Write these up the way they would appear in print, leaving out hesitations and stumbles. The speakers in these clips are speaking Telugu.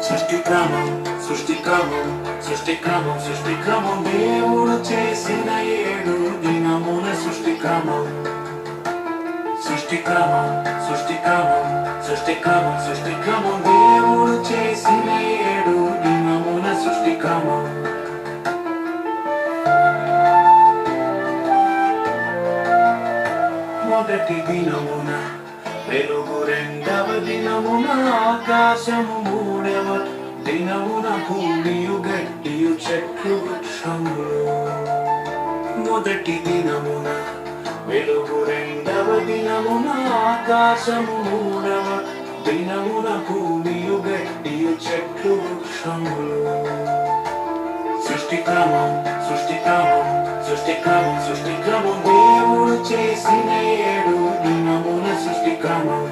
సృష్టిక్రమం సృష్టిక్రమం సృష్టిక్రమం సృష్టిక్రమం దేవుడు చేసిన 7 దినముల సృష్టిక్రమం సృష్టిక్రమం సృష్టిక్రమం సృష్టిక్రమం సృష్టిక్రమం దేవుడు చేసిన 7 దినముల సృష్టిక్రమం మొదటి దినమున వెలుగు, రెండవ దినమున ఆకాశము, మూడవ దినమున భూమియు గడ్డియు చెట్లు వృక్షములు. మొదటి దినమున వెలుగు, రెండవ దినమున ఆకాశము, మూడవ దినమున భూమియు గడ్డియు చెట్లు వృక్షములు. సృష్టిక్రమం సృష్టిక్రమం సృష్టిక్రమం సృష్టిక్రమం దేవుడు చేసిన 7 దినముల సృష్టిక్రమం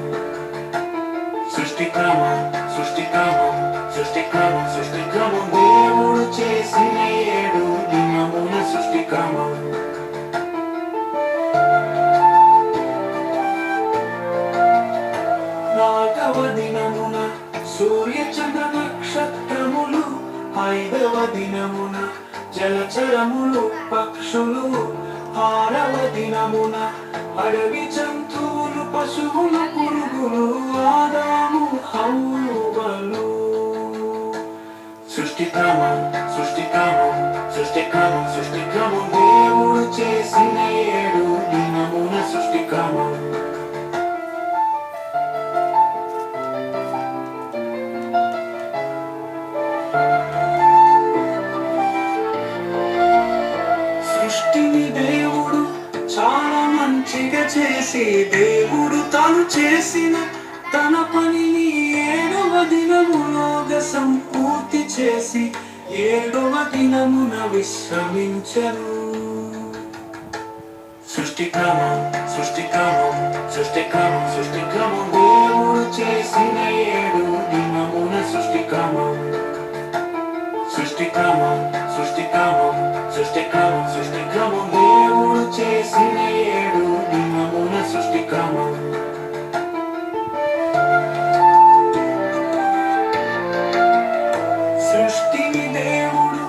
సృష్టిక్రమం సృష్టిక్రమం సృష్టిక్రమం సృష్టిక్రమం దేవుడు చేసిన 7 దినముల సృష్టిక్రమం. నాలుగవ దినమున సూర్య చంద్ర నక్షత్రములు, 5వ దినమున జలచరములు, పక్షులు, 6వ దినమున అడవి జంతువులు, పశువులు, పురుగులు, ఆదాము హవ్వలు. సృష్టిక్రమం సృష్టిక్రమం సృష్టిక్రమం సృష్టిక్రమం దేవుడు చేసిన 7 దినముల సృష్టిక్రమం. సృష్టిని దేవుడు చాలా మంచిగా చేసి, దేవుడు తాను చేసిన తన పనిని 7వ దినములోగా సంపూర్తి చేసి 7వ దినమున విశ్రమించెను. సృష్టిక్రమం సృష్టిక్రమం సృష్టిక్రమం సృష్టిక్రమం దేవుడు చేసిన 7 దినముల సృష్టిక్రమం సృష్టిక్రమం సృష్టిక్రమం సృష్టిక్రమం సృష్టిక్రమం దేవుడు చేసిన 7 దినముల సృష్టిక్రమం. సృష్టిని దేవుడు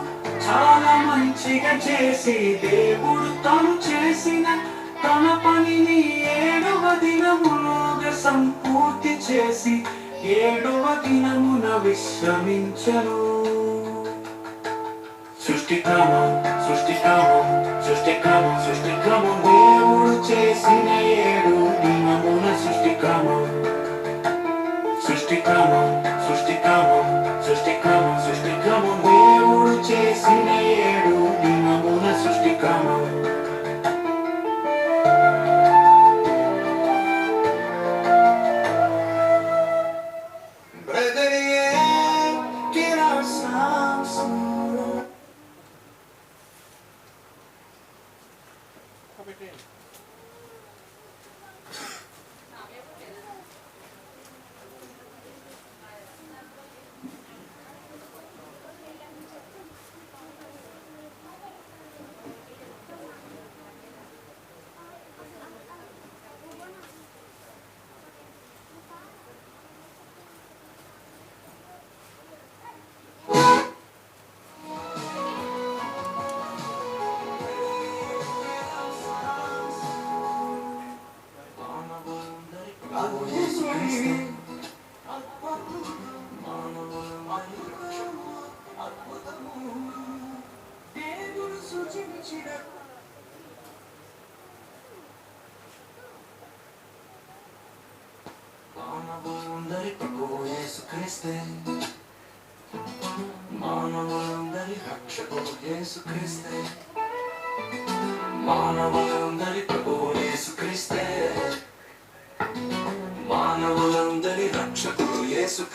చాలా మంచిగా చేసి, దేవుడు తాను చేసిన తన పనిని 7వ దినములోగా సంపూర్తి చేసి 7వ దినమున విశ్రమించెను. సృష్టిక్రమం సృష్టిక్రమం సృష్టిక్రమం సృష్టిక్రమం దేవుడు చేసిన 7 దినముల సృష్టిక్రమం సృష్టిక్రమం సృష్టిక్రమం సృష్టిక్రమం సృష్టిక్రమం దేవుడు చేసిన 7 దినముల సృష్టిక్రమం. మానవులందరి రక్షకుడు యేసుక్రీస్తే మానవుల